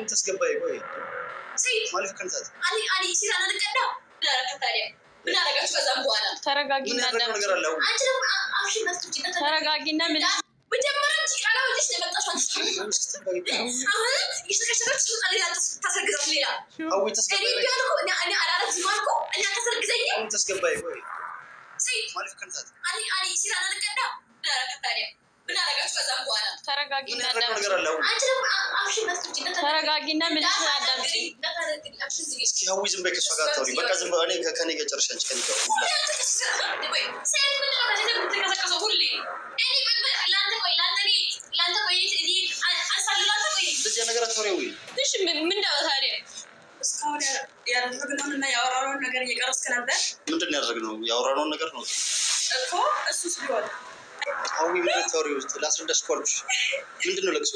አሁን ተስገባይ ቆይ ሰይድ ማለት ከንታት አሊ ሲራና ለቀዳ ታዲያ ምን አደረጋችሁ? ከዛም በኋላ ተረጋጊና ነገር አለ። አንቺ ደግሞ አፍሽን መስጥጪ ተረጋጊና ምን መጀመሪያ ቃላ ወዲስ ለመጣሽ አሁን ይሽከሽከሽ ታሰርግዛት ሌላ አው ተስገባይ እኔ አላረግ ማልኩ እኔ ተሰርግዘኝ አሁን ተስገባይ ቆይ ሰይድ ማለት ከንታት አሊ ሲራና ለቀዳ ታዲያ ምን አደረጋችሁ? ከዛም በኋላ ተረጋጊና ነገር አለ። አንቺ ደግሞ አፍሽን መስጥጪ ተረጋጊና ምን አዳምጪ እስኪ ሀዊ ዝም በይ ከእሷ ጋር ታውሪ። በቃ ዝም በይ። እኔ ከኔ ጋር ጨርሻ አንቺ ከኔ ጋር እንደዚህ ነገር አታውሪው። እሺ ምን ነው ታዲያ? እስካሁን ያደረግነውና ያወራነውን ነገር እየቀረስክ ነበር። ምንድን ነው ያደረግነው? ያወራነውን ነገር ነው እኮ እሱስ ቢሆን ሀዊ ምን ታውሪው? ውስጥ ላስረዳሽ እኮ አልኩሽ። ምንድን ነው ለቅሶ?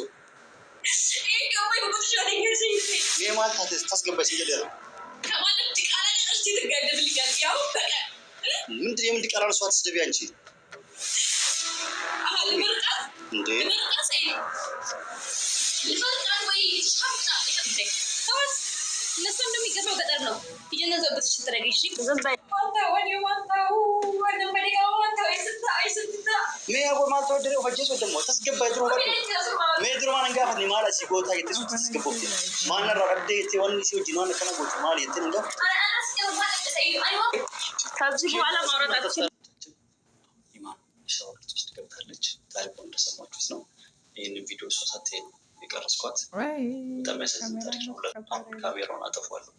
ይሄ ማለት ታስገባሽ እንግዲህ ያለው ከማንም ዲቃላ እርስ ትገደብልኛል። ያው በቃ ምንድን የምን ዲቃላ ነው? ሰው አትስደቢ አንቺ። ልመርቃት እንዴ ልመርቃት ወይ ሻፍታ ተወስ እነሱ እንደሚገባው ገጠር ነው እየነዘበት ሽትረገሽ ዝም በይ me hago mal todo el día yo de motas que pedro me dro man ngafat ni mala si gota yete su tiskepo man radde yete wonni si jinwan kana goch mal yete nga ከዚህ በኋላ ማውራታችን ኢማን ሻወር ውስጥ ገብታለች። ታሪኩን እንደሰማችሁት ነው። ይህንን ቪዲዮ ሶሳቴ የቀረስኳት በጣም ያሳዝን ታሪክ ነው። ካሜራውን አጠፋለሁ።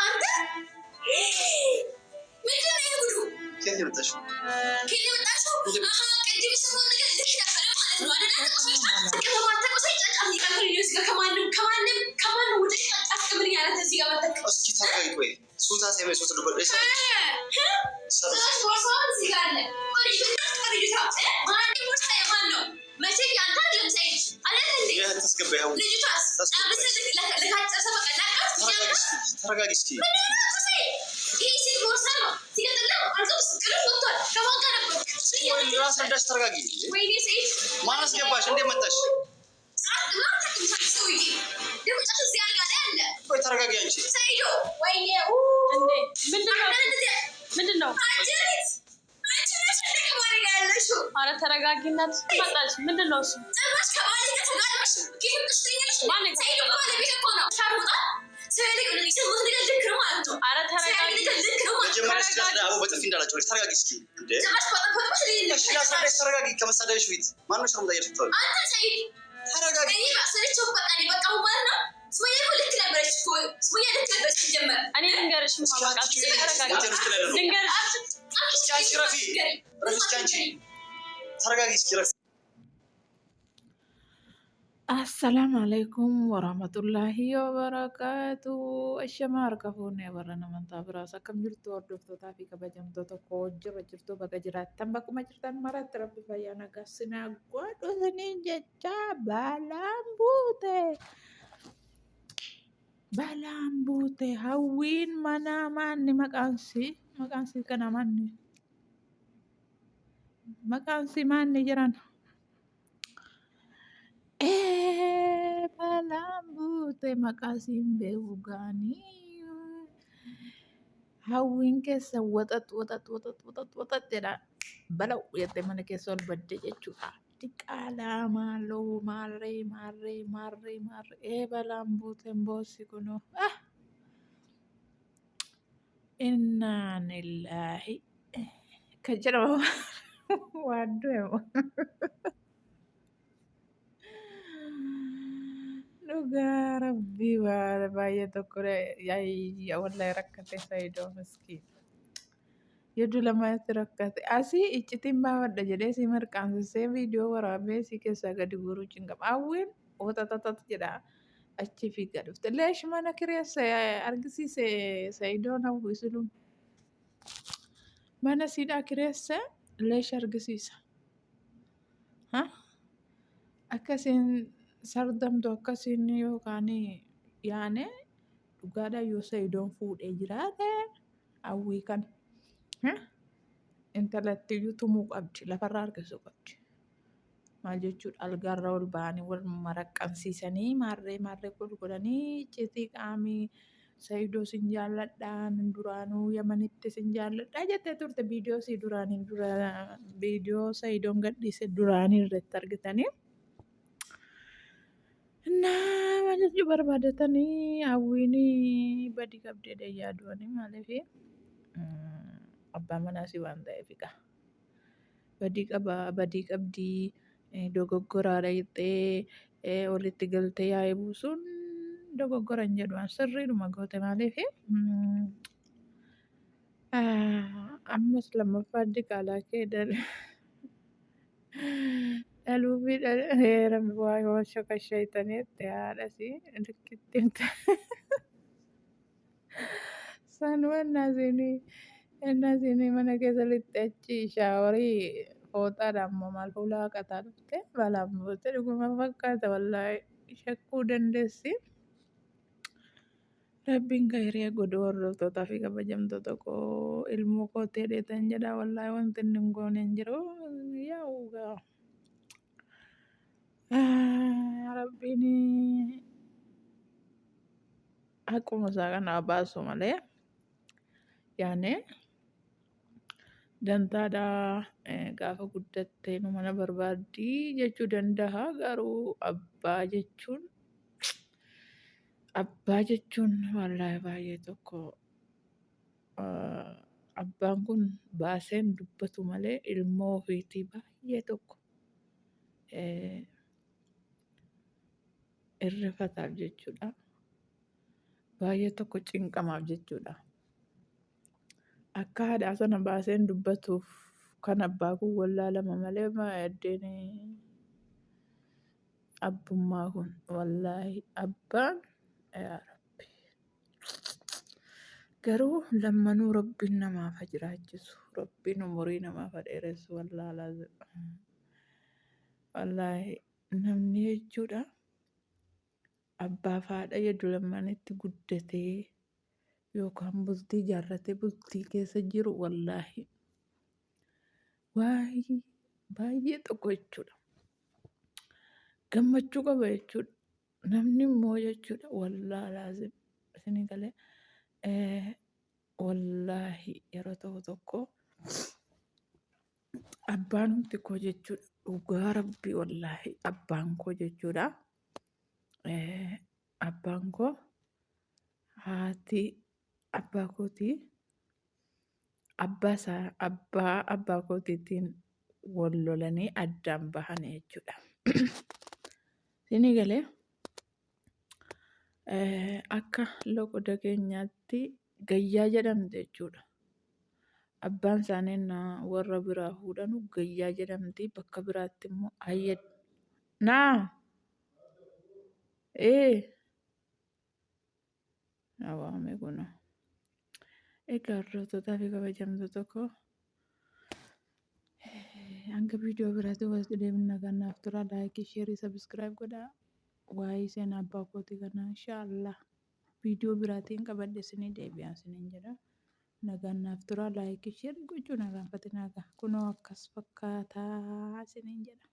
አንተ ምንድን ነው ይሁዱ ከየት የመጣሽ? ቅድም ስሞን ነገር ልክ ነበረ ማለት ነው አይደል? ከማታቆሰኝ ጫጫት ይቀርልኝ ከማንም ውጭ ጫጫት ክብር ያለ እዚህ ጋር መጣ። እስኪ ታውቂ ቆይ ሱታ ሳይመ ሱት ልቆ ደስ ሰላም ወርሳው እዚህ ጋር አለ መቼ ያንተ አይደለም ሰይድ አይደል እንዴ? ተስገባው ልጅቷስ ለካጨሰ በቀላቀት ተረጋጊ እስኪ ይሄ ሲል ቦርሳ ነው ሲገጥላ አንተስ ቅርብ ወጥቷል። ከማን ጋር ነበር? ራስ ረዳሽ ተረጋጊ። ወይኔ ሰይድ ማን አስገባሽ? እንዴት መጣሽ? ቆይ ተረጋጊ አንቺ ሰይዶ ወይኔ እንዴ ምንድነው? አረ ተረጋጊና ትመጣሽ። ምንድነው እሱ? ጭራሽ ከባሌ ጋር ተጋድመሽ ማን ሰይዶ ከባሌ ቤት እኮ ነው ሻሩጣ አረ ተረጋጊ። መጀመሪያ ስላስለ አቡ በጥፊ እንዳላቸው ተረጋጊ እስኪ እንዴ እሺ ላስረዳሽ። ተረጋጊ ከመሳደብሽ ፊት ማን ነው ሸርሙጣ እየተፈጠረ አንተ ሰይድ ተረጋጊ። እኔ ባሰለችው በቃ ማለት ነው። ስሙዬ ልክ ነበረች እኮ ስሙዬ ልክ ነበረች ጀመረ። እኔ ልንገርሽ ማባቃችሁ ተረጋጊ። ልንገርሽ አንቺ ረፊ አንቺ ተረጋጊ እስኪ ረፊ السلام عليكم ورحمة الله وبركاته. الشمار كفوني ورنا من تابراسا كم جرتو وردفتو تافي كبجم توتو كوجر جرتو بكجرات تنبكو مجرتان مرات ربي فيانا قاسنا قوات وثنين ججا بالامبوتي هاوين منا ماني مكانسي كنا مكانسي ماني جران balambute makasin beugani hawin keessa waxat jedha balau yette mana keessa ol badde jechuudha. Diqaalaa maaloo maarree balambute boossi kuno innaa lillahi kan jedhama waaddu Dhugaa rabbii waan baay'ee tokko yaa wallahi rakkate Saayidoo miskiin. Yeroo lamatti rakkate asii iccitiin baafadha jedhee si mirqaansisee viidiyoo waraabee si keessaa gadi guuruu cingama. Hawwiin otatatata jedha achi fiigaa dhufte. Leesh mana kireessa argisiise Saayidoon hawwisuun mana siidhaa kireessa leesh argisiisa. Akkasiin sardamtu akkasiin yookaan yaane dhugaadha yoo Saayidoon fuudhee jiraate hawwii kan intalatti iyyuu tumuu qabdi lafarraa harkisuu qabdi. maal jechuudha algaarra ol ba'anii wal maraqqansiisanii maarree gurguranii iccitii qaamii Saayidoo sin jaalladhaan duraanuu Yamanitti sin jaalladhaa jettee turte viidiyoo Saayidoon gadhiise duraanii irratti argitanii. Nama jechuu barbaadatanii hawwiin badii qabdeedha yaaduwanii maaliif abbaa manaasii waan ta'eef egaa badii qabdii dogoggoraadha jettee walitti galtee yaa'ee buusuun dogoggora hin jedhu sirriidhuma goote maaliif ammas lammaffaa diqaalaa kee dhaluufi heerami waa shakashaytanii itti haadhasi likkittiin sanuu innasiin mana keessa lixxachi shaawarii fooxaadhaan moo maal fuula haqataa dhufte balaan boote dhuguma fakkaata wallaahi shakkuu dandeessi. Rabbiin gaarii godhu hordoftootaa fi kabajamtoota koo ilmoo kootee dheetan jedha wallaahi wanti inni hin goone hin jiru yaa'uugaa. Rabbiin akkuma isaa kana baasu malee yaane dantaadhaa gaafa guddattee nu mana barbaaddii jechuu danda'a garuu abbaa jechuun wallaahi baay'ee tokko abbaan kun baaseen dubbatu malee ilmoo ofiitii baay'ee tokko irrifataaf jechuudha. Baay'ee tokko cinqamaaf jechuudha. Akka haadhaa sana baaseen dubbatuuf kan abbaa kun wallaalama malee maaddeen abbummaa kun wallaahi abbaan yaa Rabbi. Garuu lammanuu Rabbiin namaaf haa jiraachisu. Rabbiin umurii namaaf haa dheeressu wallaahi namni jechuudha. Abbaa fi haadha jedhu lammanitti guddatee yookaan bultii ijaarratee bultii keessa jiru wallaahi baay'ee tokko jechuudha. Gammachuu qaba jechuudha. Namni immoo jechuudha wallaahi isinii galee wallaahi yeroo tokko abbaan humti koo jechuudha dhugaa Rabbii wallaahi abbaan koo jechuudha. Abbaan koo haati abbaa kootii abbaa kootiitiin wal lolanii addaan bahan jechuudha. Isinii galee akka loqoda keenyaatti gayyaa jedhamte jechuudha. Abbaan isaanii warra biraa fuudhanu gayyaa jedhamti bakka biraatti immoo hawaame kuna egaa hordoftoota fi kabajamtoota koo hanga viidiyoo biraatti walitti deemna nagaan tura laayikii sheerii sabiskiraayib godhaa waa'ee seenaa abbaa kootii kana inshaallah viidiyoo biraatiin qabadhe isinii deebi'aa isiniin jedha nagaan tura laayikii sheerii gochuu nagaan fatinaagaa kunoo akkas fakkaataa isiniin jedha.